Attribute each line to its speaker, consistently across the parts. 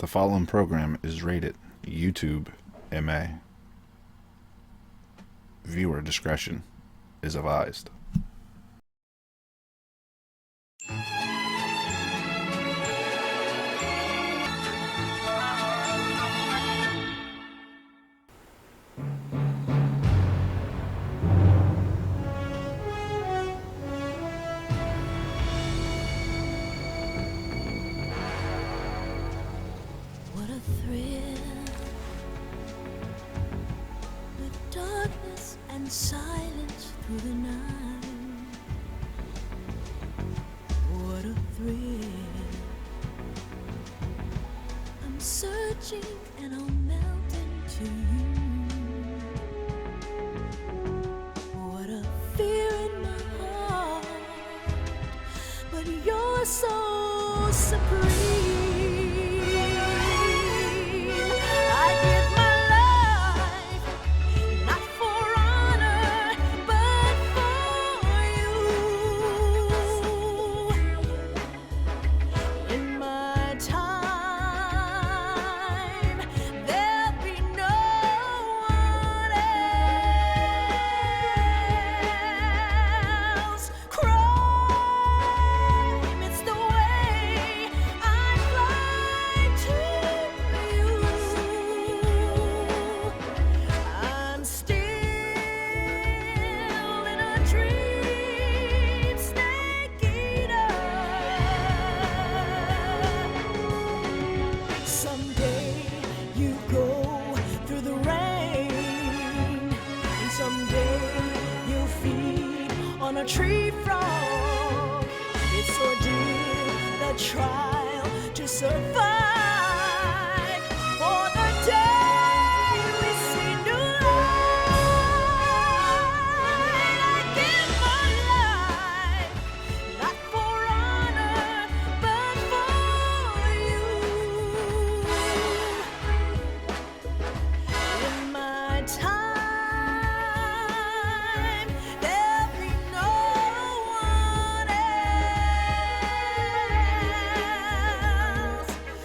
Speaker 1: The following program is rated YouTube MA. Viewer discretion is advised.
Speaker 2: What a thrill, with darkness and silence through the night. What a thrill, I'm searching and I'll melt into you. What a fear in my heart, but you're so supreme. I give my life, not for honor, but for you. In my time, there'll be no one else. Crime, it's the way I fly to you. I'm still in a dream, snake eater. Someday you go through the rain, and someday you'll feed on a tree frog. It's ordeal, the trial to survive for the day we see new light. I give my life, not for honor, but for you. In my time, there'll be no one else.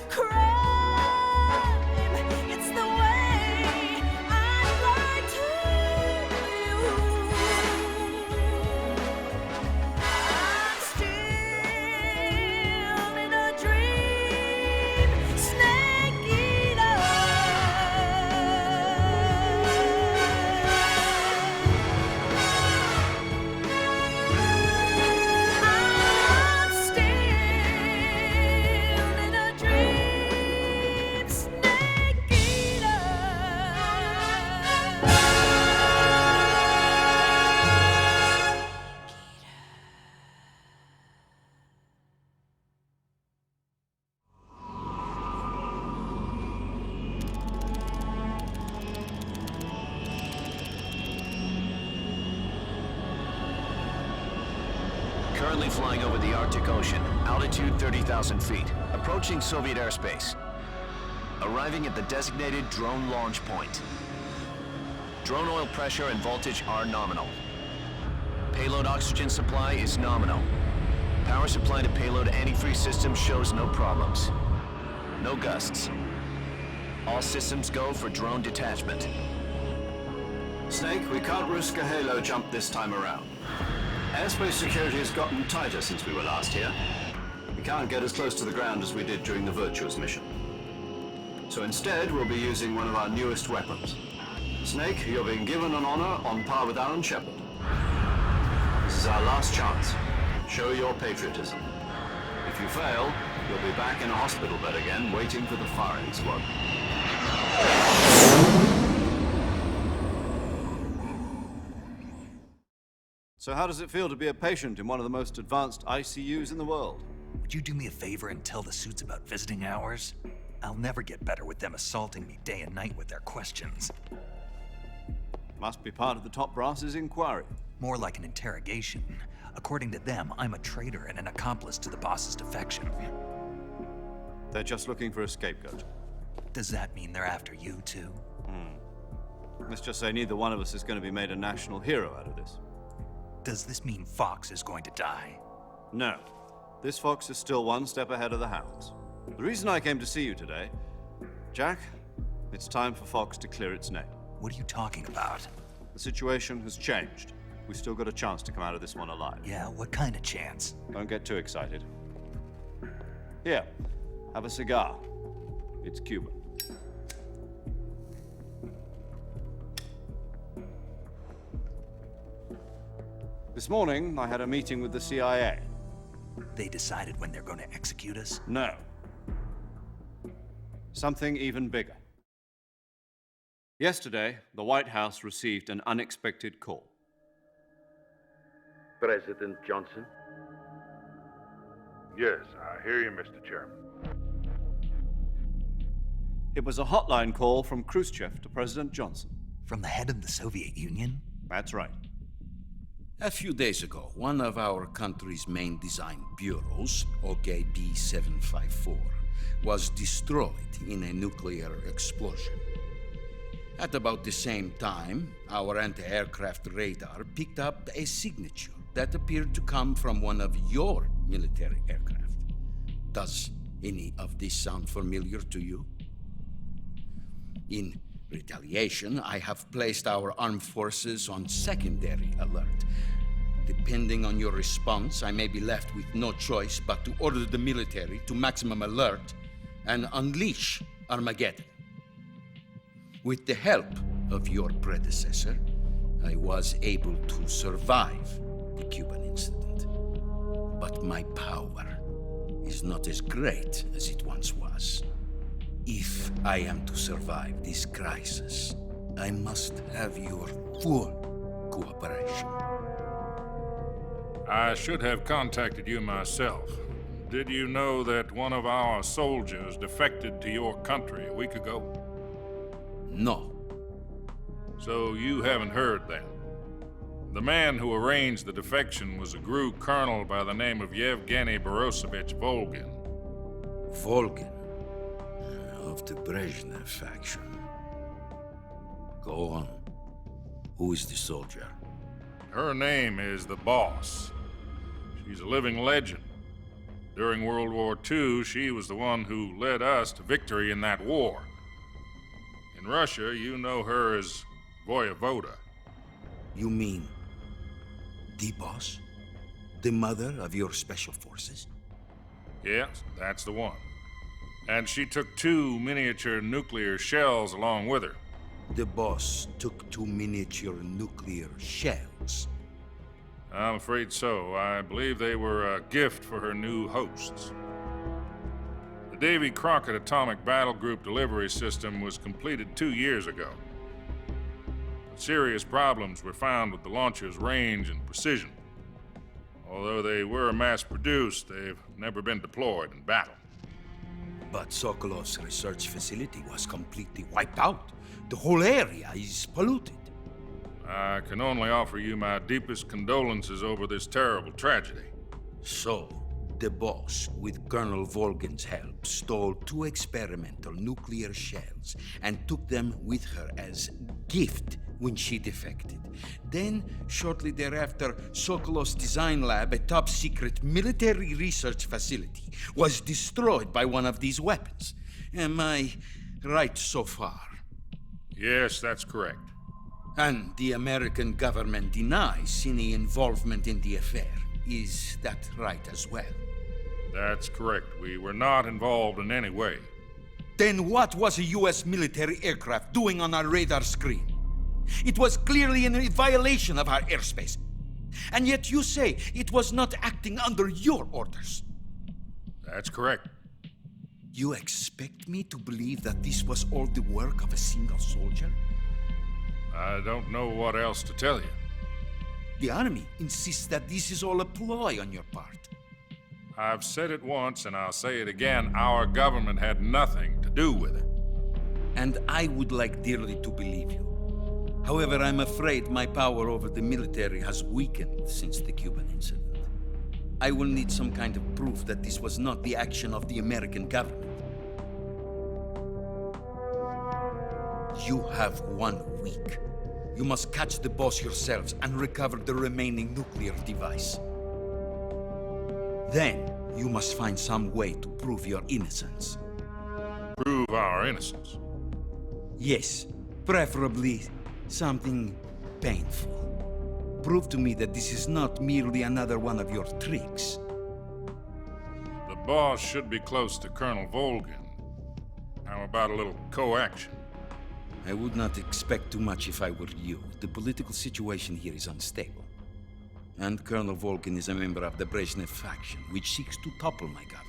Speaker 2: Crime, it's the way I fly to you. I'm still in a dream, snake eater. I'm still in a dream, snake eater.
Speaker 3: Currently flying over the Arctic Ocean, altitude 30,000 feet, approaching Soviet airspace. Arriving at the designated drone launch point. Drone oil pressure and voltage are nominal. Payload oxygen supply is nominal. Power supply to payload antifreeze system shows no problems. No gusts. All systems go for drone detachment.
Speaker 4: Snake, we can't risk a halo jump this time around. Airspace security has gotten tighter since we were last here. We can't get as close to the ground as we did during the Virtuous mission. So instead, we'll be using one of our newest weapons. Snake, you're being given an honor on par with Alan Shepard. This is our last chance. Show your patriotism. If you fail, you'll be back in a hospital bed again, waiting for the firing squad.
Speaker 5: So how does it feel to be a patient in one of the most advanced ICUs in the world?
Speaker 6: Would you do me a favor and tell the suits about visiting hours? I'll never get better with them assaulting me day and night with their questions.
Speaker 5: Must be part of the top brass's inquiry.
Speaker 6: More like an interrogation. According to them, I'm a traitor and an accomplice to the boss's defection.
Speaker 5: They're just looking for a scapegoat.
Speaker 6: Does that mean they're after you too?
Speaker 5: Let's just say neither one of us is going to be made a national hero out of this.
Speaker 6: Does this mean Fox is going to die?
Speaker 5: No. This fox is still one step ahead of the hounds. The reason I came to see you today Jack, it's time for Fox to clear its name.
Speaker 6: What are you talking about?
Speaker 5: The situation has changed. We've still got a chance to come out of this one alive.
Speaker 6: Yeah, what kind of chance?
Speaker 5: Don't get too excited. Here, have a cigar. It's Cuban. This morning, I had a meeting with the CIA.
Speaker 6: They decided when they're going to execute us?
Speaker 5: No. Something even bigger. Yesterday, the White House received an unexpected call.
Speaker 7: President Johnson?
Speaker 8: Yes, I hear you, Mr. Chairman.
Speaker 5: It was a hotline call from Khrushchev to President Johnson.
Speaker 6: From the head of the Soviet Union?
Speaker 5: That's right.
Speaker 9: A few days ago, one of our country's main design bureaus, OKB 754, was destroyed in a nuclear explosion. At about the same time, our anti-aircraft radar picked up a signature that appeared to come from one of your military aircraft. Does any of this sound familiar to you? In retaliation, I have placed our armed forces on secondary alert. Depending on your response, I may be left with no choice but to order the military to maximum alert and unleash Armageddon. With the help of your predecessor, I was able to survive the Cuban incident. But my power is not as great as it once was. If I am to survive this crisis, I must have your full cooperation.
Speaker 8: I should have contacted you myself. Did you know that one of our soldiers defected to your country a week ago?
Speaker 9: No.
Speaker 8: So you haven't heard then. The man who arranged the defection was a GRU colonel by the name of Yevgeny Borosovich Volgin.
Speaker 9: Volgin, of the Brezhnev faction. Go on. Who is the soldier?
Speaker 8: Her name is the Boss. She's a living legend. During World War II, she was the one who led us to victory in that war. In Russia, you know her as Voyevoda.
Speaker 9: You mean the boss? The mother of your special forces?
Speaker 8: Yes, that's the one. And she took 2 miniature nuclear shells along with her.
Speaker 9: The boss took 2 miniature nuclear shells.
Speaker 8: I'm afraid so. I believe they were a gift for her new hosts. The Davy Crockett Atomic Battle Group delivery system was completed 2 years ago. But serious problems were found with the launcher's range and precision. Although they were mass-produced, they've never been deployed in battle.
Speaker 9: But Sokolov's research facility was completely wiped out. The whole area is polluted.
Speaker 8: I can only offer you my deepest condolences over this terrible tragedy.
Speaker 9: So, the boss, with Colonel Volgin's help, stole 2 experimental nuclear shells and took them with her as gift when she defected. Then, shortly thereafter, Sokolov's design lab, a top-secret military research facility, was destroyed by one of these weapons. Am I right so far?
Speaker 8: Yes, that's correct.
Speaker 9: And the American government denies any involvement in the affair. Is that right as well?
Speaker 8: That's correct. We were not involved in any way.
Speaker 9: Then what was a U.S. military aircraft doing on our radar screen? It was clearly in violation of our airspace. And yet you say it was not acting under your orders.
Speaker 8: That's correct.
Speaker 9: You expect me to believe that this was all the work of a single soldier?
Speaker 8: I don't know what else to tell you.
Speaker 9: The army insists that this is all a ploy on your part.
Speaker 8: I've said it once and I'll say it again. Our government had nothing to do with it.
Speaker 9: And I would like dearly to believe you. However, I'm afraid my power over the military has weakened since the Cuban incident. I will need some kind of proof that this was not the action of the American government. You have 1 week. You must catch the boss yourselves and recover the remaining nuclear device. Then, you must find some way to prove your innocence.
Speaker 8: Prove our innocence.
Speaker 9: Yes, preferably something painful. Prove to me that this is not merely another one of your tricks.
Speaker 8: The boss should be close to Colonel Volgin. How about a little coaction?
Speaker 9: I would not expect too much if I were you. The political situation here is unstable. And Colonel Volgin is a member of the Brezhnev faction, which seeks to topple my government.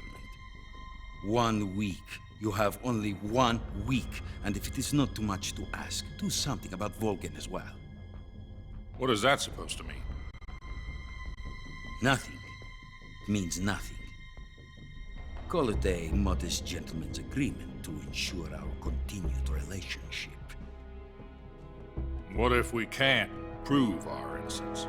Speaker 9: 1 week. You have only 1 week. And if it is not too much to ask, do something about Volgin as well.
Speaker 8: What is that supposed to mean?
Speaker 9: Nothing. It means nothing. Call it a modest gentleman's agreement to ensure our continued relationship.
Speaker 8: What if we can't prove our innocence?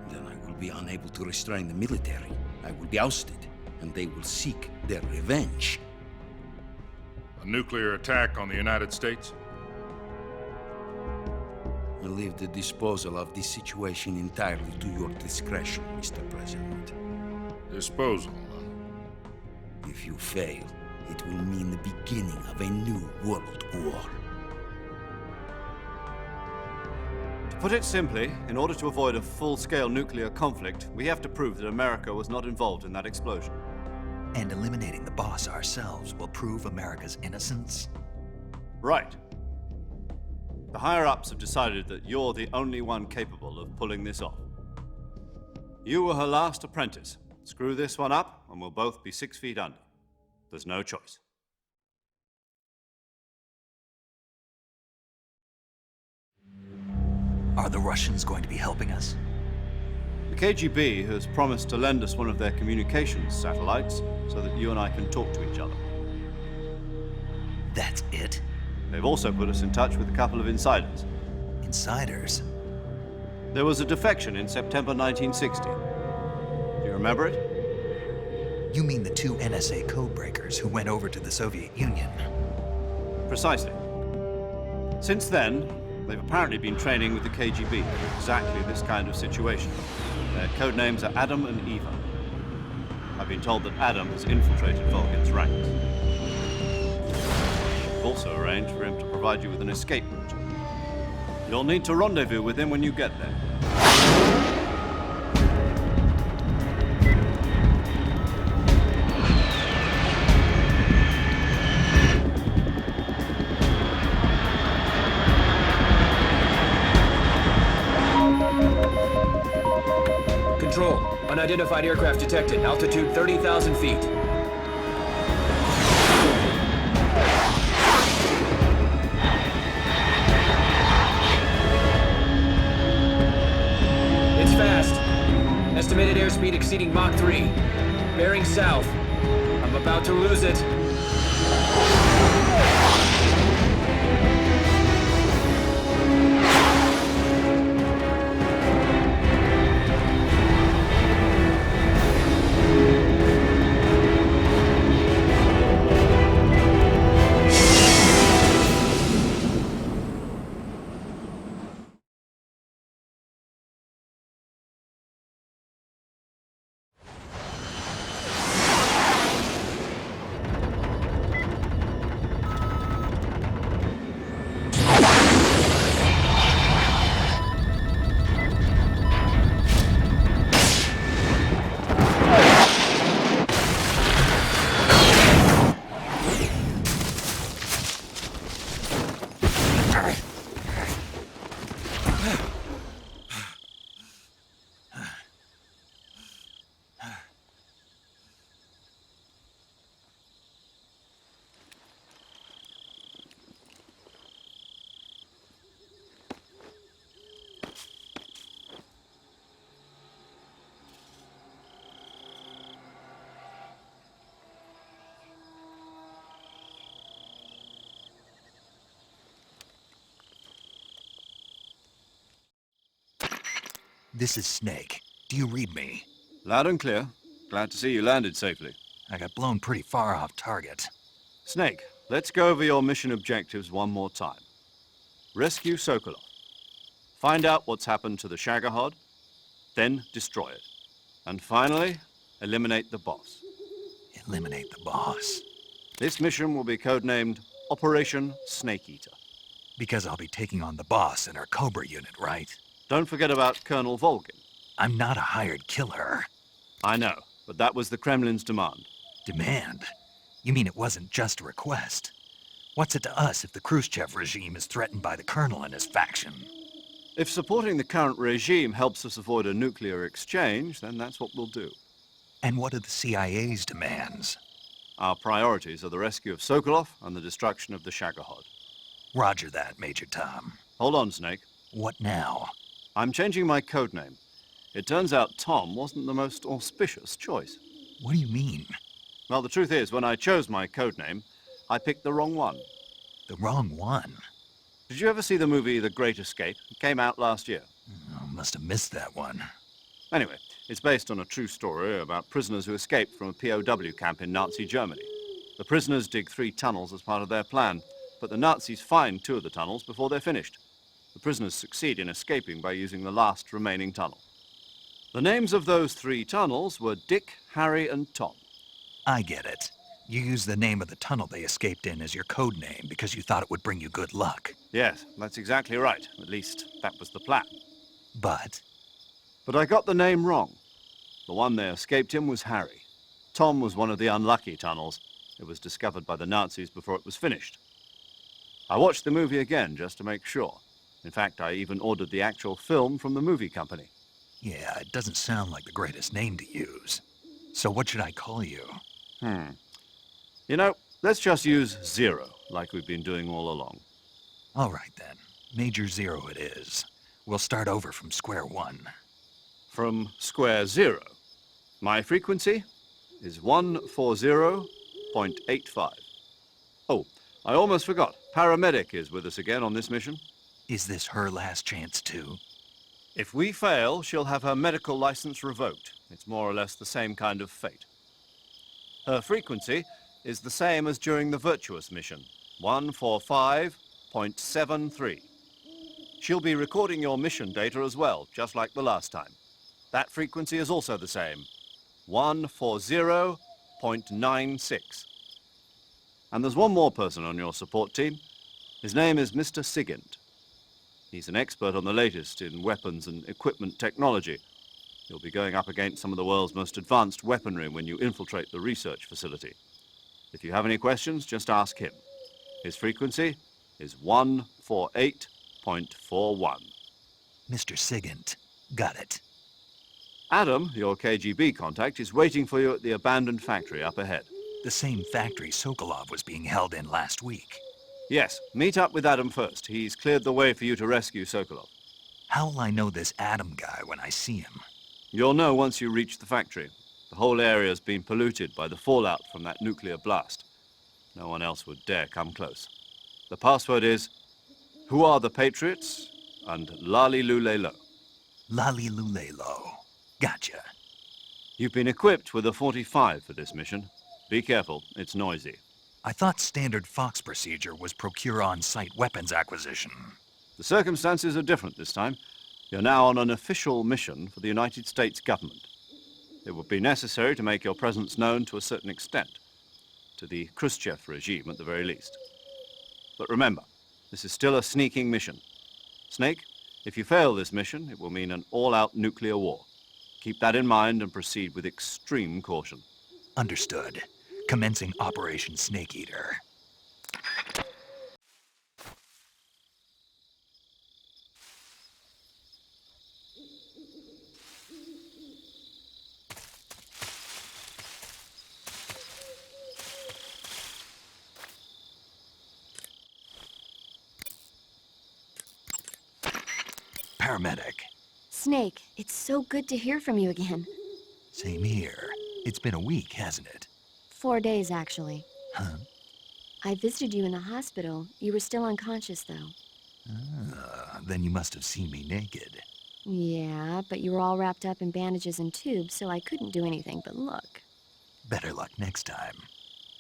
Speaker 9: Then I will be unable to restrain the military. I will be ousted, and they will seek their revenge.
Speaker 8: A nuclear attack on the United States?
Speaker 9: I leave the disposal of this situation entirely to your discretion, Mr. President.
Speaker 8: Disposal.
Speaker 9: If you fail, it will mean the beginning of a new world war.
Speaker 5: To put it simply, in order to avoid a full-scale nuclear conflict, we have to prove that America was not involved in that explosion.
Speaker 6: And eliminating the boss ourselves will prove America's innocence?
Speaker 5: Right. The higher-ups have decided that you're the only one capable of pulling this off. You were her last apprentice. Screw this one up, and we'll both be 6 feet under. There's no choice.
Speaker 6: Are the Russians going to be helping us?
Speaker 5: The KGB has promised to lend us one of their communications satellites so that you and I can talk to each other.
Speaker 6: That's it?
Speaker 5: They've also put us in touch with a couple of insiders.
Speaker 6: Insiders?
Speaker 5: There was a defection in September 1960. Do you remember it?
Speaker 6: You mean the 2 NSA codebreakers who went over to the Soviet Union?
Speaker 5: Precisely. Since then, they've apparently been training with the KGB for exactly this kind of situation. Their code names are Adam and Eva. I've been told that Adam has infiltrated Volgin's ranks. We've also arranged for him to provide you with an escape route. You'll need to rendezvous with him when you get there.
Speaker 7: Control. Unidentified aircraft detected. Altitude 30,000 feet. It's fast. Estimated airspeed exceeding Mach 3. Bearing south. I'm about to lose it.
Speaker 6: This is Snake. Do you read me?
Speaker 5: Loud and clear. Glad to see you landed safely.
Speaker 6: I got blown pretty far off target.
Speaker 5: Snake, let's go over your mission objectives one more time. Rescue Sokolov. Find out what's happened to the Shagohod, then destroy it. And finally, eliminate the boss.
Speaker 6: Eliminate the boss.
Speaker 5: This mission will be codenamed Operation Snake Eater.
Speaker 6: Because I'll be taking on the boss in our Cobra unit, right?
Speaker 5: Don't forget about Colonel Volgin.
Speaker 6: I'm not a hired killer.
Speaker 5: I know, but that was the Kremlin's demand.
Speaker 6: Demand? You mean it wasn't just a request? What's it to us if the Khrushchev regime is threatened by the Colonel and his faction?
Speaker 5: If supporting the current regime helps us avoid a nuclear exchange, then that's what we'll do.
Speaker 6: And what are the CIA's demands?
Speaker 5: Our priorities are the rescue of Sokolov and the destruction of the Shagohod.
Speaker 6: Roger that, Major Tom.
Speaker 5: Hold on, Snake.
Speaker 6: What now?
Speaker 5: I'm changing my codename. It turns out Tom wasn't the most auspicious choice.
Speaker 6: What do you mean?
Speaker 5: Well, the truth is, when I chose my codename, I picked the wrong one.
Speaker 6: The wrong one?
Speaker 5: Did you ever see the movie The Great Escape? It came out last year.
Speaker 6: Oh, must have missed that one.
Speaker 5: Anyway, it's based on a true story about prisoners who escaped from a POW camp in Nazi Germany. The prisoners dig 3 tunnels as part of their plan, but the Nazis find 2 of the tunnels before they're finished. The prisoners succeed in escaping by using the last remaining tunnel. The names of those 3 tunnels were Dick, Harry, and Tom.
Speaker 6: I get it. You used the name of the tunnel they escaped in as your code name because you thought it would bring you good luck.
Speaker 5: Yes, that's exactly right. At least, that was the plan.
Speaker 6: But
Speaker 5: I got the name wrong. The one they escaped in was Harry. Tom was one of the unlucky tunnels. It was discovered by the Nazis before it was finished. I watched the movie again just to make sure. In fact, I even ordered the actual film from the movie company.
Speaker 6: yeah, it doesn't sound like the greatest name to use. So what should I call you?
Speaker 5: You know, let's just use Zero, like we've been doing all along.
Speaker 6: All right then. Major Zero it is. We'll start over from square one.
Speaker 5: From square 0. My frequency is 140.85. Oh, I almost forgot. Paramedic is with us again on this mission.
Speaker 6: Is this her last chance too?
Speaker 5: If we fail, she'll have her medical license revoked. It's more or less the same kind of fate. Her frequency is the same as during the Virtuous mission, 145.73. She'll be recording your mission data as well, just like the last time. That frequency is also the same, 140.96. And there's one more person on your support team. His name is Mr. Sigint. He's an expert on the latest in weapons and equipment technology. You'll be going up against some of the world's most advanced weaponry when you infiltrate the research facility. If you have any questions, just ask him. His frequency is 148.41.
Speaker 6: Mr. Sigint. Got it.
Speaker 5: Adam, your KGB contact, is waiting for you at the abandoned factory up ahead.
Speaker 6: The same factory Sokolov was being held in last week.
Speaker 5: Yes, meet up with Adam first. He's cleared the way for you to rescue Sokolov.
Speaker 6: How will I know this Adam guy when I see him?
Speaker 5: You'll know once you reach the factory. The whole area's been polluted by the fallout from that nuclear blast. No one else would dare come close. The password is, "Who are the Patriots?" and "Lali Lulelo."
Speaker 6: Lali Lulelo. Gotcha.
Speaker 5: You've been equipped with a 45 for this mission. Be careful, it's noisy.
Speaker 6: I thought standard Fox procedure was procure on-site weapons acquisition.
Speaker 5: The circumstances are different this time. You're now on an official mission for the United States government. It would be necessary to make your presence known to a certain extent, to the Khrushchev regime at the very least. But remember, this is still a sneaking mission. Snake, if you fail this mission, it will mean an all-out nuclear war. Keep that in mind and proceed with extreme caution.
Speaker 6: Understood. Commencing Operation Snake Eater. Paramedic.
Speaker 10: Snake, it's so good to hear from you again.
Speaker 6: Same here. It's been a week, hasn't it?
Speaker 10: 4 days, actually.
Speaker 6: Huh?
Speaker 10: I visited you in the hospital. You were still unconscious, though.
Speaker 6: Then you must have seen me naked.
Speaker 10: Yeah, but you were all wrapped up in bandages and tubes, so I couldn't do anything but look.
Speaker 6: Better luck next time.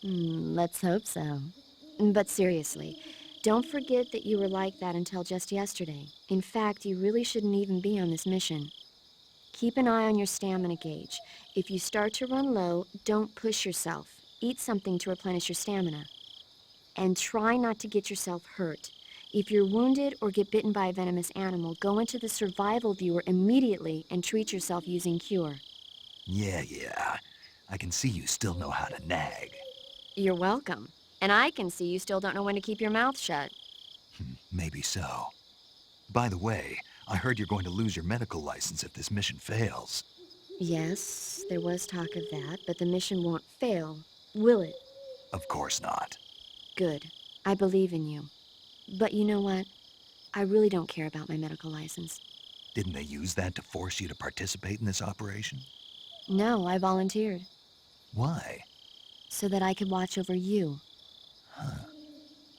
Speaker 10: Let's hope so. But seriously, don't forget that you were like that until just yesterday. In fact, you really shouldn't even be on this mission. Keep an eye on your stamina gauge. If you start to run low, don't push yourself. eat something to replenish your stamina. And try not to get yourself hurt. If you're wounded or get bitten by a venomous animal, go into the survival viewer immediately and treat yourself using Cure.
Speaker 6: Yeah. I can see you still know how to nag.
Speaker 10: You're welcome. And I can see you still don't know when to keep your mouth shut.
Speaker 6: Maybe so. By the way, I heard you're going to lose your medical license if this mission fails.
Speaker 10: Yes, there was talk of that, but the mission won't fail, will it?
Speaker 6: Of course not.
Speaker 10: Good. I believe in you. But you know what? I really don't care about my medical license.
Speaker 6: Didn't they use that to force you to participate in this operation?
Speaker 10: No, I volunteered.
Speaker 6: Why?
Speaker 10: So that I could watch over you.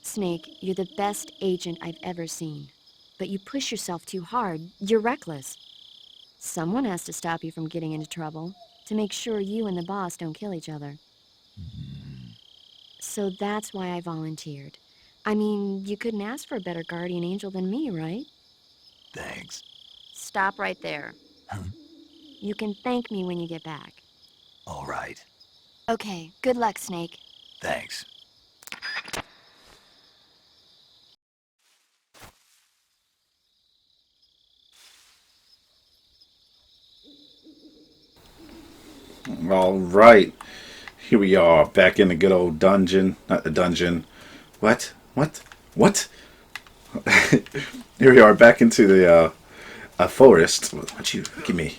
Speaker 10: Snake, you're the best agent I've ever seen. But you push yourself too hard. You're reckless. Someone has to stop you from getting into trouble, to make sure you and the boss don't kill each other. So that's why I volunteered. I mean, you couldn't ask for a better guardian angel than me, right?
Speaker 6: Thanks.
Speaker 10: Stop right there. You can thank me when you get back.
Speaker 6: All right.
Speaker 10: Okay, good luck, Snake.
Speaker 6: Thanks.
Speaker 1: All right. Here we are, back in the good old dungeon. Not the dungeon. What? Here we are, back into the forest. What you give me?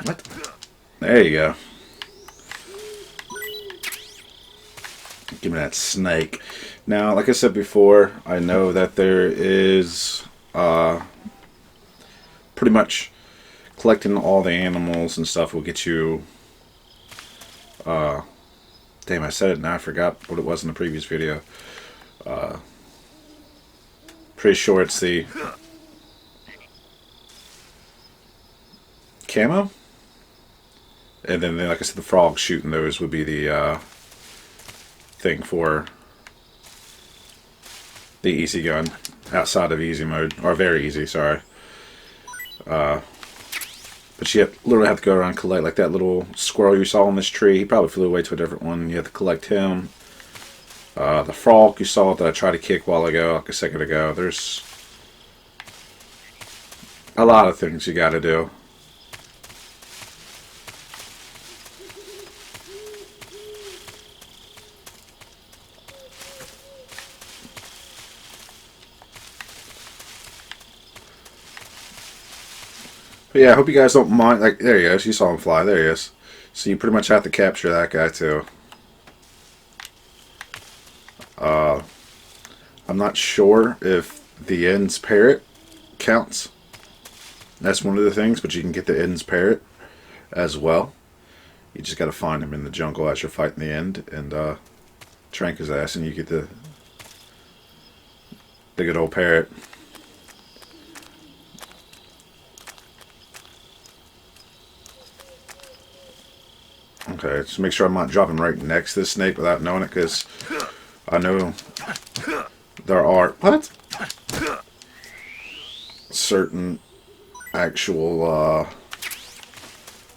Speaker 1: What? There you go. Give me that snake. Now, like I said before, I know that there is pretty much collecting all the animals and stuff will get you. Damn, I said it now. I forgot what it was in the previous video. Pretty sure it's the camo, and then like I said, the frogs shooting those would be the thing for the easy gun outside of easy mode, or very easy. Sorry. But you literally have to go around and collect, like that little squirrel you saw on this tree. He probably flew away to a different one. You have to collect him. The frog you saw that I tried to kick a while ago, like a second ago. There's a lot of things you got to do. But yeah, I hope you guys don't mind. Like, there he is. You saw him fly. There he is. So you pretty much have to capture that guy too. I'm not sure if the Ends parrot counts. That's one of the things, but you can get the Ends parrot as well. You just got to find him in the jungle as you're fighting the End and trank his ass, and you get the good old parrot. Okay, just make sure I'm not dropping right next to this snake without knowing it, because I know there are certain actual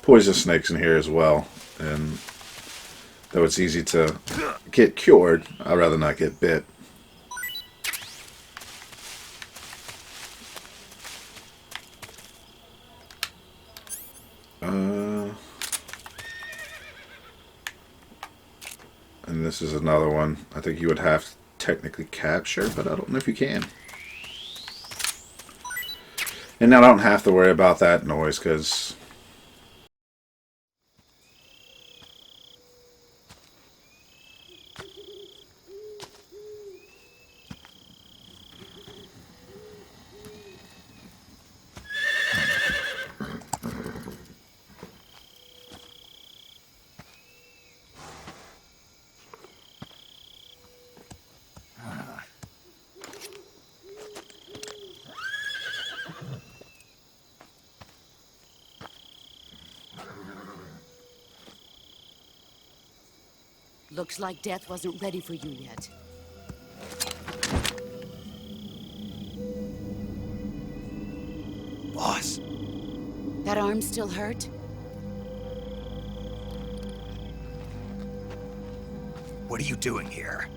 Speaker 1: poison snakes in here as well, and though it's easy to get cured, I'd rather not get bit. And this is another one I think you would have to technically capture, but I don't know if you can. And I don't have to worry about that noise, because
Speaker 11: Looks like death wasn't ready for you yet.
Speaker 6: Boss.
Speaker 11: That arm still hurt?
Speaker 6: What are you doing here?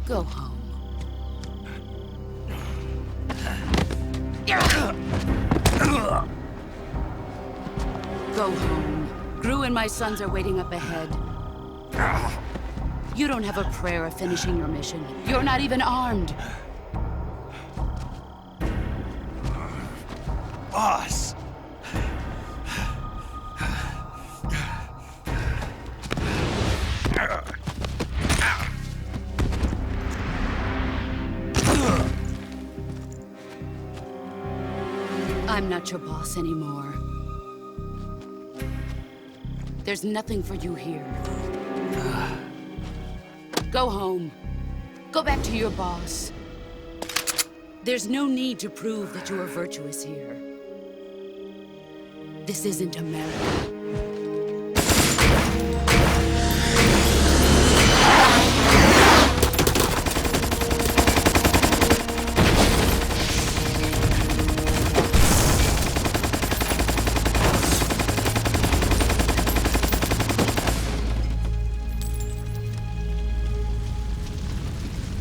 Speaker 11: Go home. Go home. Gru and my sons are waiting up ahead. You don't have a prayer of finishing your mission. You're not even armed.
Speaker 6: Boss!
Speaker 11: I'm not your boss anymore. There's nothing for you here. Go home. Go back to your boss. There's no need to prove that you are virtuous here. This isn't America.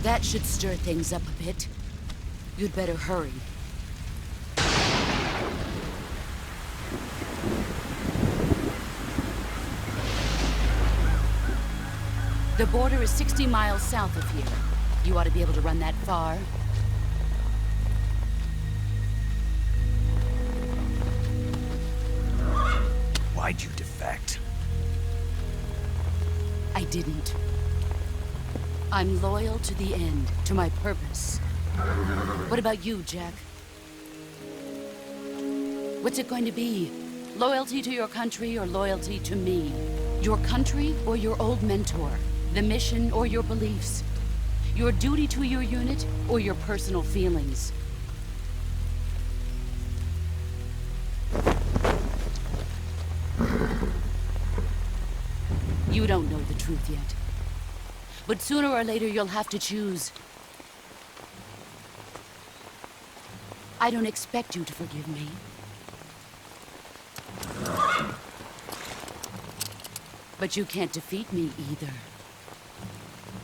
Speaker 11: That should stir things up a bit. You'd better hurry. The border is 60 miles south of here. You ought to be able to run that far.
Speaker 6: Why'd you defect?
Speaker 11: I didn't. I'm loyal to the end, to my purpose. What about you, Jack? What's it going to be? Loyalty to your country or loyalty to me? Your country or your old mentor? The mission or your beliefs? Your duty to your unit or your personal feelings? You don't know the truth yet. But sooner or later, you'll have to choose. I don't expect you to forgive me. But you can't defeat me either.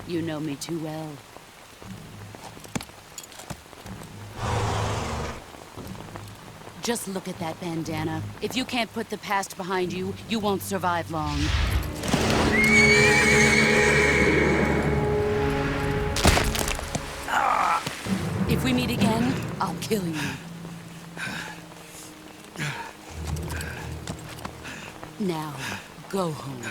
Speaker 11: You know me too well. Just look at that bandana. If you can't put the past behind you, you won't survive long. If we meet again, I'll kill you. Now, go home.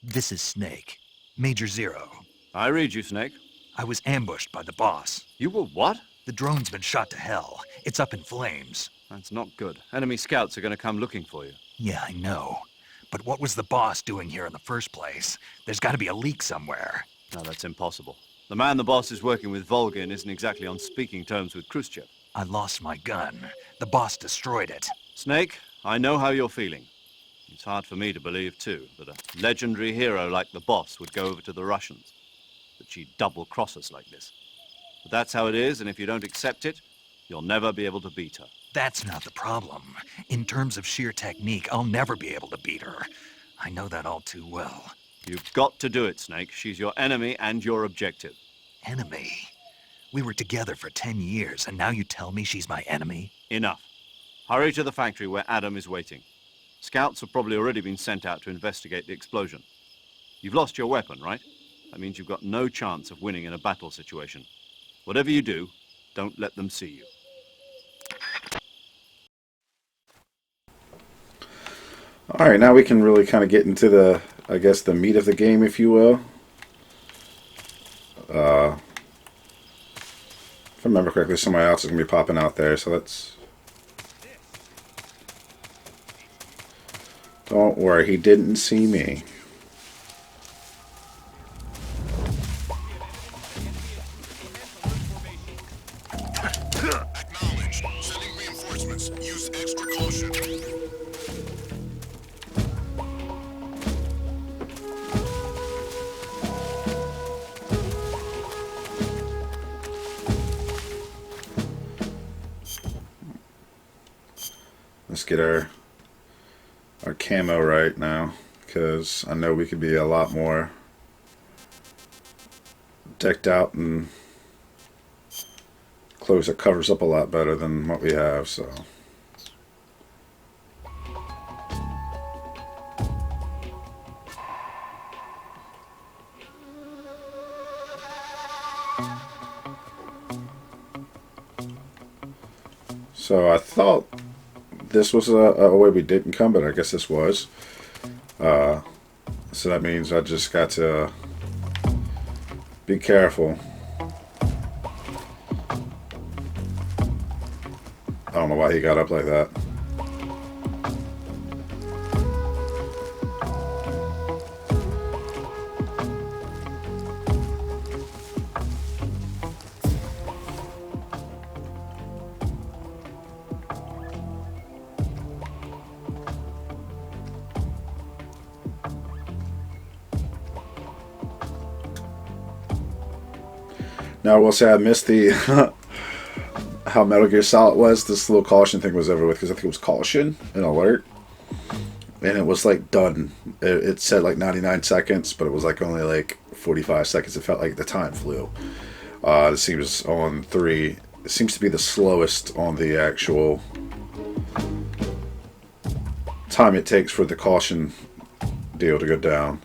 Speaker 6: This is Snake. Major Zero.
Speaker 5: I read you, Snake.
Speaker 6: I was ambushed by the boss.
Speaker 5: You were what?
Speaker 6: The drone's been shot to hell. It's up in flames.
Speaker 5: That's not good. Enemy scouts are going to come looking for you.
Speaker 6: Yeah, I know. But what was the boss doing here in the first place? There's got to be a leak somewhere.
Speaker 5: No, that's impossible. The man the boss is working with, Volgin, isn't exactly on speaking terms with Khrushchev.
Speaker 6: I lost my gun. The boss destroyed it.
Speaker 5: Snake, I know how you're feeling. It's hard for me to believe, too, that a legendary hero like the boss would go over to the Russians. That she'd double-cross us like this. But that's how it is, and if you don't accept it, you'll never be able to beat her.
Speaker 6: That's not the problem. In terms of sheer technique, I'll never be able to beat her. I know that all too well.
Speaker 5: You've got to do it, Snake. She's your enemy and your objective.
Speaker 6: Enemy? We were together for 10 years, and now you tell me she's my enemy?
Speaker 5: Enough. Hurry to the factory where Adam is waiting. Scouts have probably already been sent out to investigate the explosion. You've lost your weapon, right? That means you've got no chance of winning in a battle situation. Whatever you do, don't let them see you.
Speaker 1: Alright, now we can really kind of get into the, I guess, the meat of the game, if you will. If I remember correctly, somebody else is going to be popping out there, so let's... Don't worry, he didn't see me. get our camo right now, because I know we could be a lot more decked out and clothes that covers up a lot better than what we have. So I thought this was a way we didn't come, but I guess this was. So that means I just got to be careful. I don't know why he got up like that. Now I will say I missed the how Metal Gear Solid was. This little caution thing was over with, because I think it was caution and alert, and it was like done. It said like 99 seconds, but it was like only like 45 seconds. It felt like the time flew. This seems on 3. It seems to be the slowest on the actual time it takes for the caution deal to go down.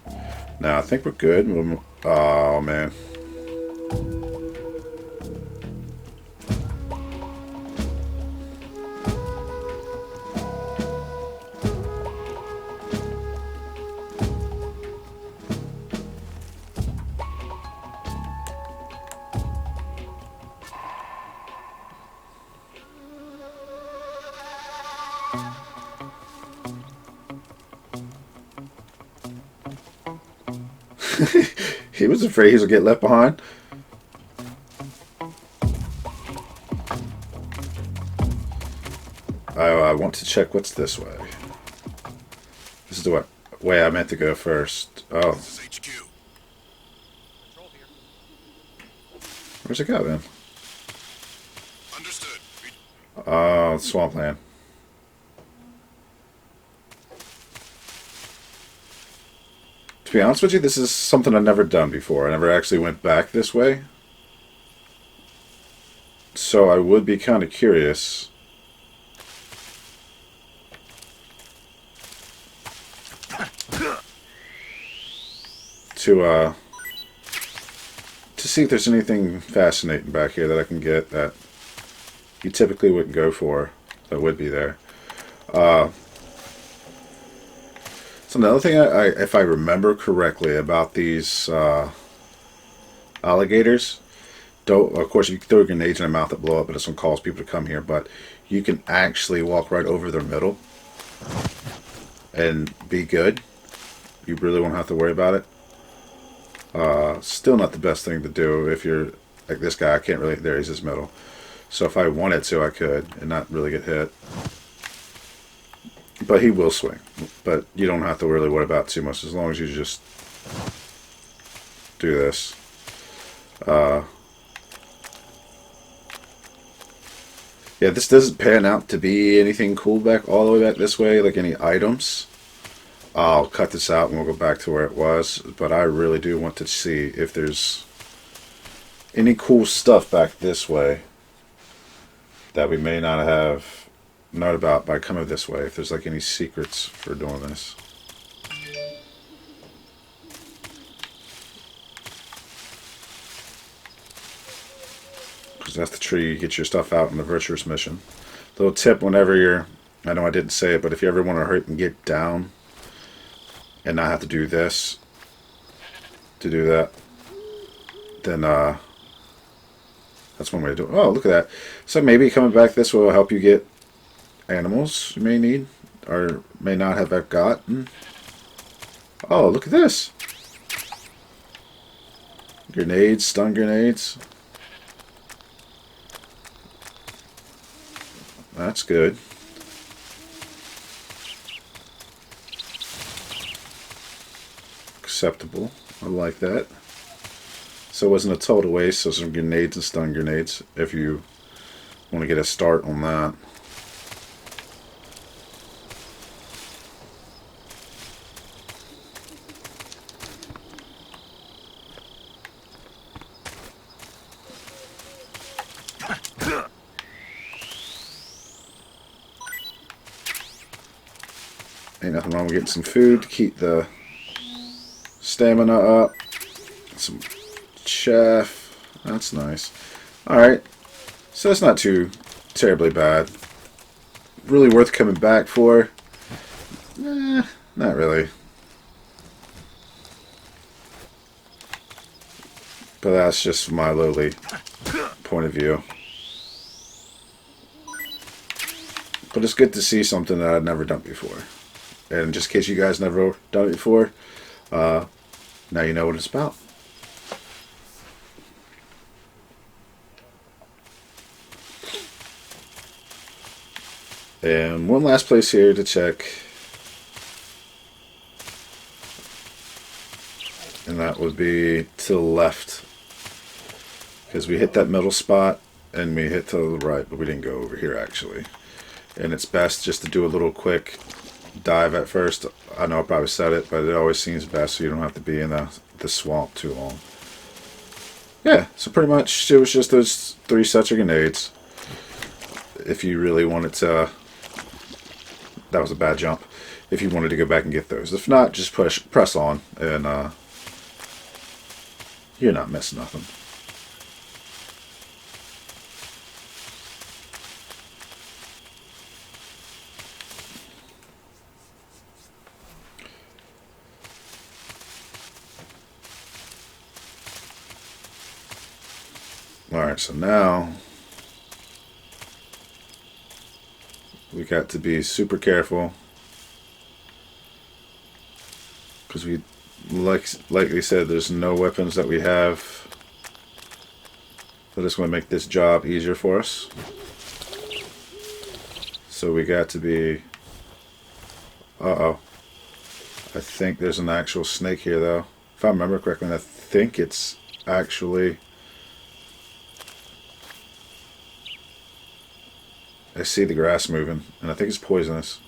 Speaker 1: Now I think we're good. Oh man. He was afraid he was going to get left behind. I want to check what's this way. This is the way I meant to go first. Oh. Where's it go then?
Speaker 8: Understood.
Speaker 1: Swampland. To be honest with you, this is something I've never done before. I never actually went back this way. So I would be kind of curious to see if there's anything fascinating back here that I can get that you typically wouldn't go for that would be there. So another thing, if I remember correctly about these alligators, of course you can throw grenades in their mouth that blow up, but this one calls people to come here. But you can actually walk right over their middle and be good. You really won't have to worry about it. Still not the best thing to do if you're like this guy. I can't really. There, he's his middle. So if I wanted to, I could and not really get hit. But he will swing. But you don't have to really worry about it too much as long as you just do this. Yeah, this doesn't pan out to be anything cool back all the way back this way, like any items. I'll cut this out and we'll go back to where it was. But I really do want to see if there's any cool stuff back this way that we may not have known about by coming this way. If there's like any secrets for doing this. Because that's the tree you get your stuff out in the virtuous mission. Little tip whenever you're, I know I didn't say it, but if you ever want to hurt and get down and not have to do this to do that, then that's one way to do it. Oh, look at that. So maybe coming back this will help you get animals you may need or may not have gotten. Oh, look at this. Grenades, stun grenades. That's good. Acceptable. I like that. So it wasn't a total waste, so some grenades and stun grenades if you want to get a start on that. Ain't nothing wrong with getting some food to keep the stamina up. Some chef. That's nice. Alright. So that's not too terribly bad. Really worth coming back for? Not really. But that's just my lowly point of view. But it's good to see something that I've never done before. And just in case you guys never done it before, now you know what it's about. And one last place here to check. And that would be to the left. Because we hit that middle spot and we hit to the right, but we didn't go over here actually. And it's best just to do a little quick dive at first. I know I probably said it, but it always seems best so you don't have to be in the swamp too long. Yeah, so pretty much it was just those 3 sets of grenades. If you really wanted to... That was a bad jump. If you wanted to go back and get those. If not, just press on and you're not missing nothing. Alright, so now we got to be super careful because we, like we said, there's no weapons that we have that is going to make this job easier for us. So we got to be... Uh-oh. I think there's an actual snake here, though. If I remember correctly, I think it's actually... I see the grass moving, and I think it's poisonous.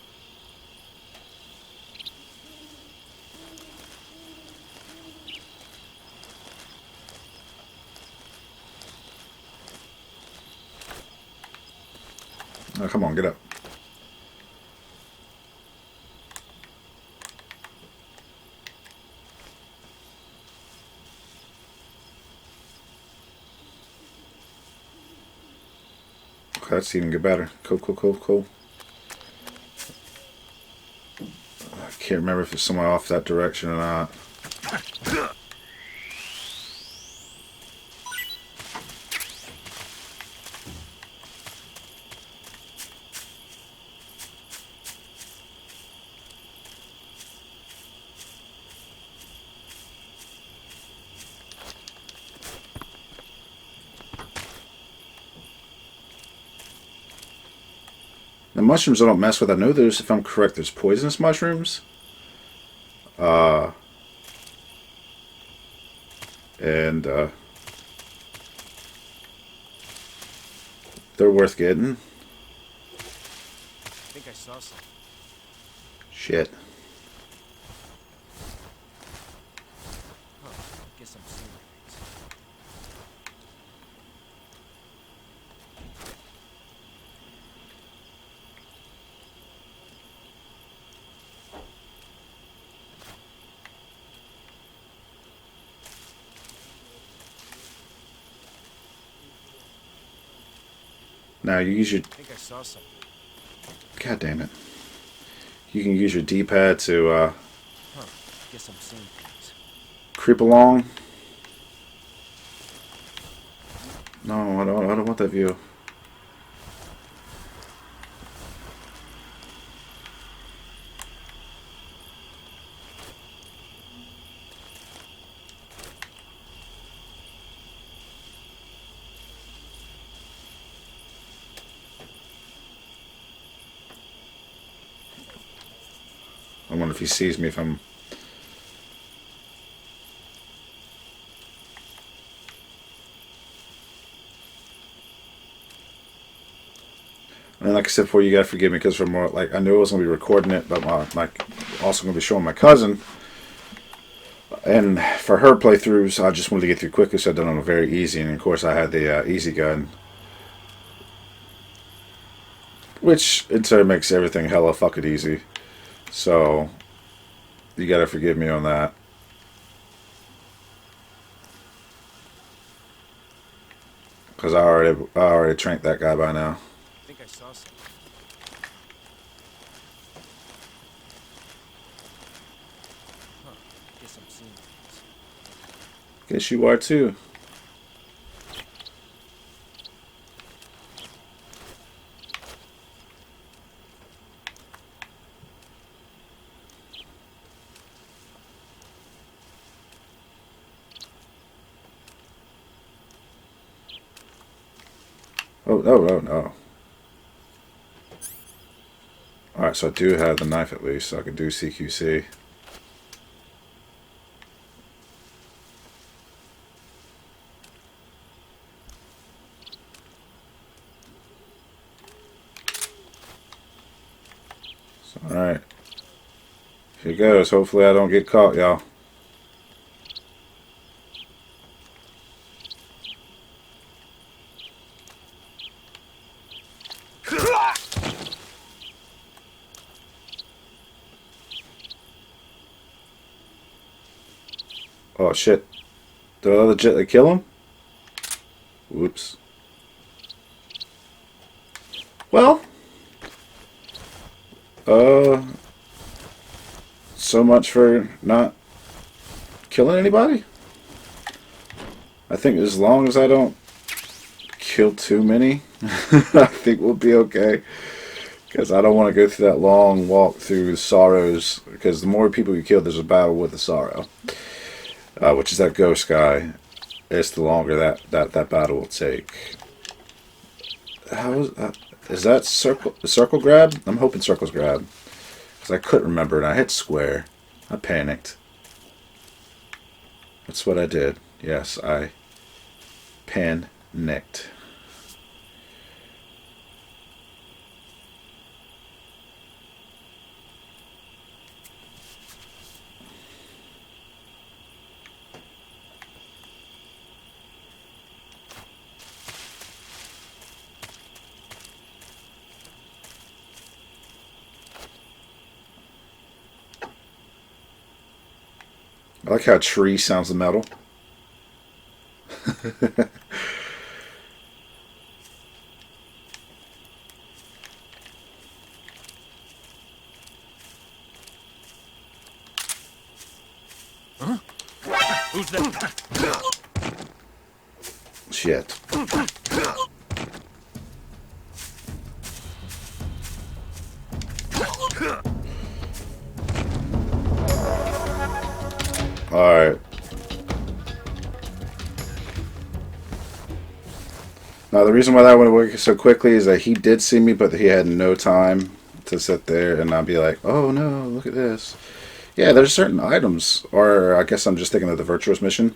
Speaker 1: Oh, come on, get up. That's even get better. Cool. I can't remember if it's somewhere off that direction or not. The mushrooms I don't mess with. I know there's, if I'm correct, there's poisonous mushrooms. They're worth getting.
Speaker 7: I think I saw some.
Speaker 1: Shit.
Speaker 7: Huh. Guess I'm seeing things.
Speaker 1: Now you use your...
Speaker 7: I think I saw something.
Speaker 1: God damn it. You can use your D-pad to
Speaker 7: Guess I'm seeing things.
Speaker 1: creep along. No, I don't want that view. I wonder if he sees me if I'm... And like I said before, you gotta forgive me because for more, like, I knew I was gonna be recording it, but my also gonna be showing my cousin. And for her playthroughs, I just wanted to get through quickly, so I done it on a very easy. And of course, I had the easy gun, which in turn makes everything hella fucking easy. So you gotta forgive me on that. Because I already tranked that guy by now.
Speaker 7: I think I saw something. Huh. Guess I'm seeing things.
Speaker 1: Guess you are too. Oh, no. Alright, so I do have the knife at least, so I can do CQC. So, alright. Here goes. Hopefully I don't get caught, y'all. Oh shit. Did I legit kill him? Whoops. Well. So much for not killing anybody. I think as long as I don't kill too many, I think we'll be okay. Because I don't want to go through that long walk through the sorrows. Because the more people you kill, there's a battle with the sorrow. Which is that ghost guy. It's the longer that battle will take. Is that circle grab? I'm hoping circle's grab. Because I couldn't remember and I hit square. I panicked. That's what I did. Yes, I panicked. I like how tree sounds the metal.
Speaker 7: Huh? Who's that?
Speaker 1: Shit. Alright. Now the reason why that went away so quickly is that he did see me, but he had no time to sit there and not be like, oh no, look at this. Yeah, there's certain items, or I guess I'm just thinking of the virtuous mission.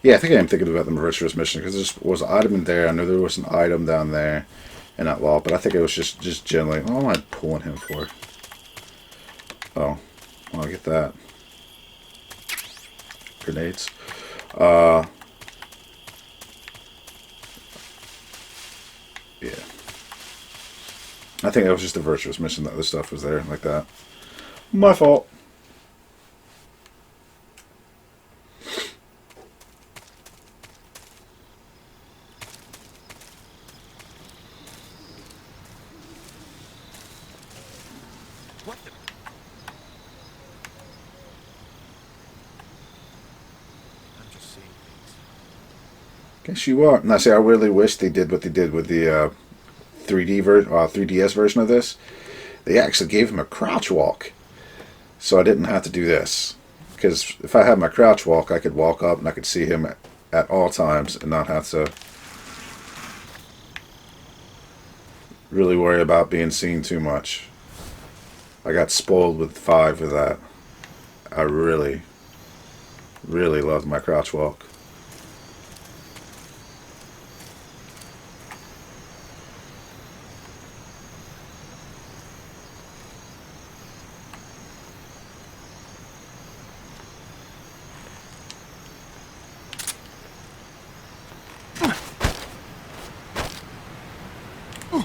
Speaker 1: Yeah, I think I am thinking about the virtuous mission, because there was an item in there. I know there was an item down there in that wall, but I think it was just generally, what am I pulling him for? Oh, well, I'll get that. Grenades. Yeah. I think that was just a virtuous mission. The other stuff was there like that. My fault.
Speaker 7: What the? I'm just seeing things.
Speaker 1: Guess you are. Now, see, I really wish they did what they did with the 3DS version of this. They actually gave him a crouch walk, so I didn't have to do this. Because if I had my crouch walk, I could walk up and I could see him at all times and not have to really worry about being seen too much. I got spoiled with 5 of that. I really, really loved my crouch walk.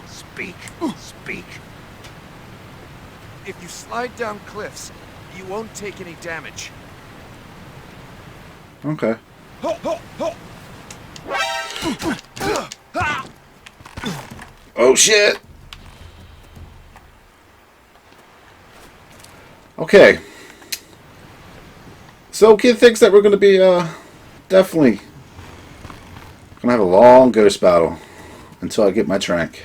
Speaker 6: Speak. Speak.
Speaker 12: If you slide down cliffs, you won't take any damage.
Speaker 1: Okay. Oh shit! Okay. So kid thinks that we're gonna be definitely gonna have a long ghost battle until I get my trank.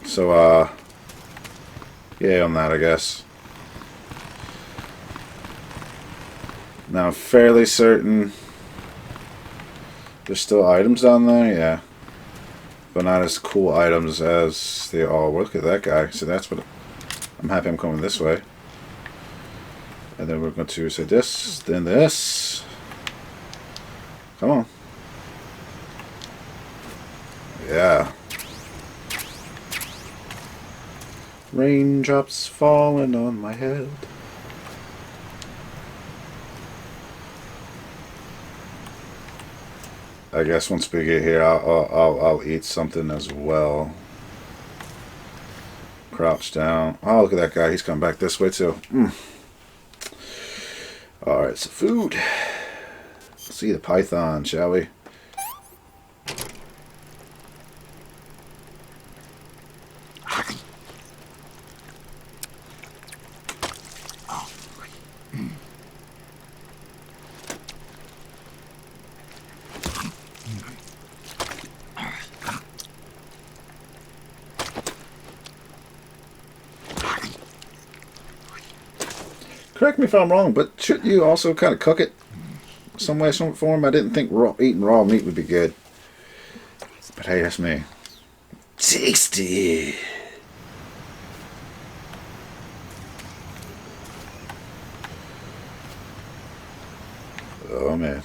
Speaker 1: So yeah, on that I guess. Now I'm fairly certain there's still items down there, yeah. But not as cool items as they all were. Look at that guy. So that's what I'm happy I'm coming this way. And then we're going to say this, then this. Come on. Yeah. Raindrops falling on my head. I guess once we get here, I'll eat something as well. Crouch down. Oh, look at that guy. He's coming back this way too. All right, so food. Let's see the python, shall we? Correct me if I'm wrong, but shouldn't you also kind of cook it some way, some form? I didn't think eating raw meat would be good. But hey, that's me. Tasty! Oh, man.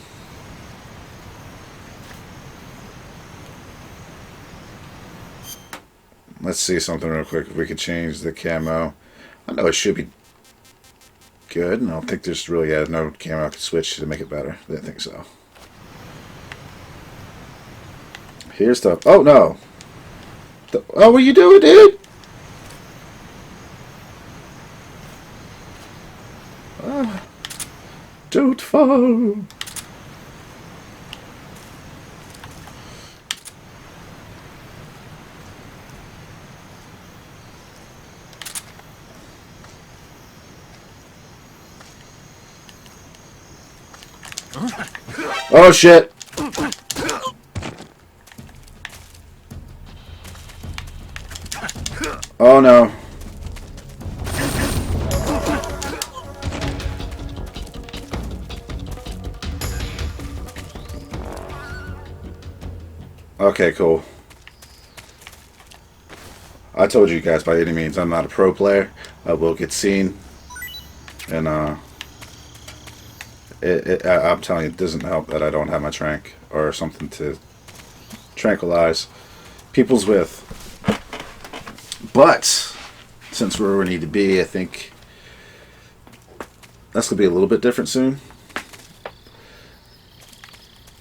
Speaker 1: Let's see something real quick. If we could change the camo. I know it should be good, and I don't think there's really no camera I could switch to make it better. I didn't think so. Here's the... Oh, no! Oh, what are you doing, dude? Don't fall! Oh shit! Oh no. Okay, cool. I told you guys by any means I'm not a pro player. I will get seen. And I'm telling you, it doesn't help that I don't have my trank or something to tranquilize people's with. But since we're where we need to be, I think that's gonna be a little bit different soon.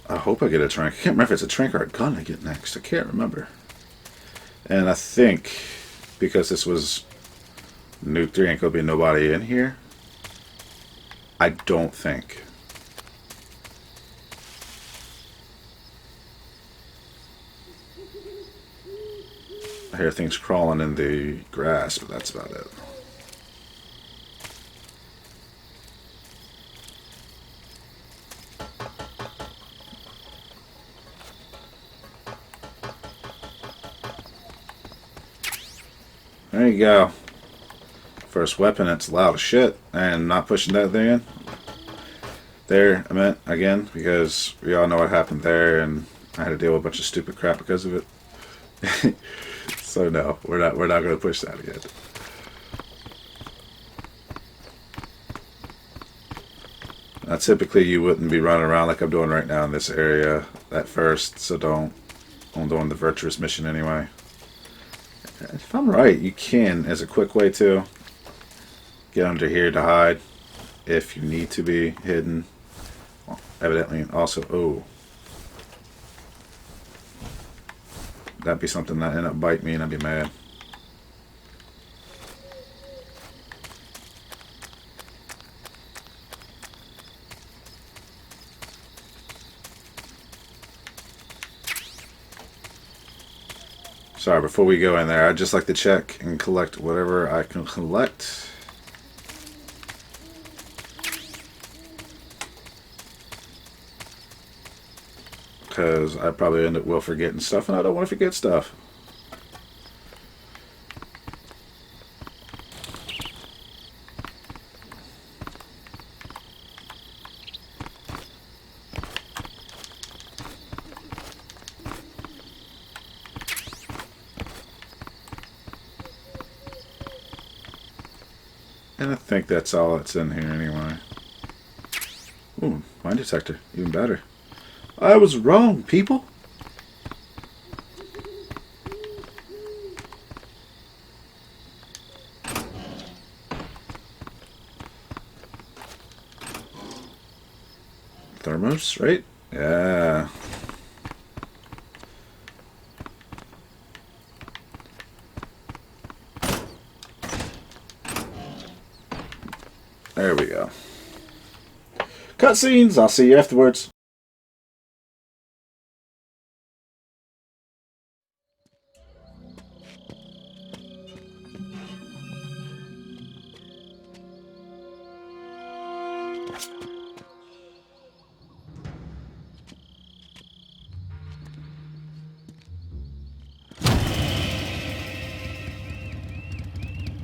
Speaker 1: I hope I get a trank. I can't remember if it's a trank or a gun I get next. I can't remember. And I think because this was Nuke 3, ain't gonna be nobody in here. I don't think. I hear things crawling in the grass, but that's about it. There you go. First weapon, it's loud as shit. And not pushing that thing in. There, I meant, again, because we all know what happened there, and I had to deal with a bunch of stupid crap because of it. So no, we're not going to push that again. Now, typically you wouldn't be running around like I'm doing right now in this area at first, so don't. I'm doing the virtuous mission anyway. If I'm right, you can, as a quick way to get under here to hide if you need to be hidden. Well, evidently, also, oh. That'd be something that end up bite me and I'd be mad. Sorry, before we go in there, I'd just like to check and collect whatever I can collect. Because I probably end up forgetting stuff, and I don't want to forget stuff. And I think that's all that's in here anyway. Ooh, mine detector. Even better. I was wrong, people. Thermos, right? Yeah. There we go. Cutscenes. I'll see you afterwards.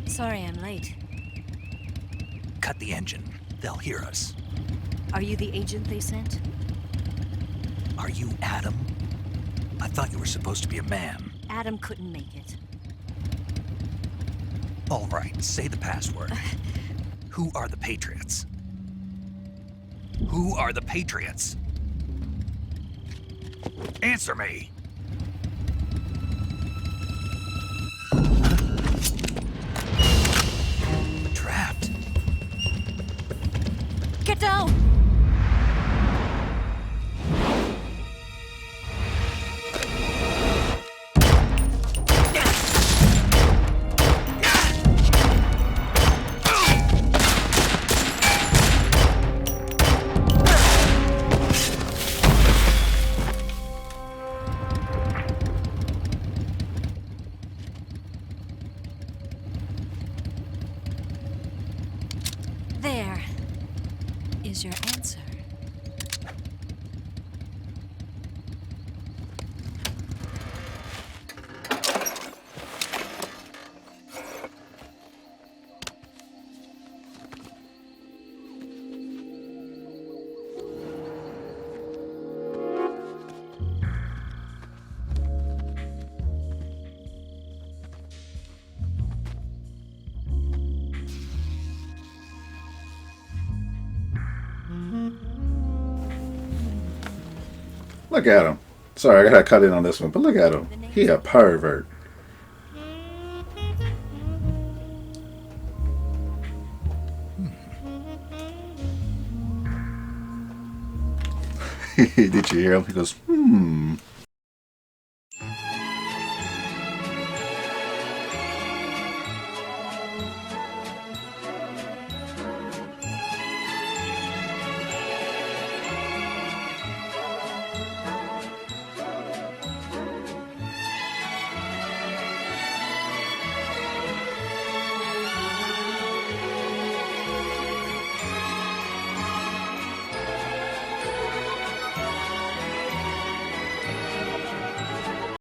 Speaker 13: Sorry I'm late.
Speaker 6: Cut the engine. They'll hear us.
Speaker 13: Are you the agent they sent?
Speaker 6: Are you Adam? I thought you were supposed to be a man.
Speaker 13: Adam couldn't make it.
Speaker 6: All right, say the password. Who are the Patriots? Who are the Patriots? Answer me! Trapped.
Speaker 13: Get down! There is your answer.
Speaker 1: Look at him. Sorry, I gotta cut in on this one, but look at him. He a pervert. Did you hear him? He goes,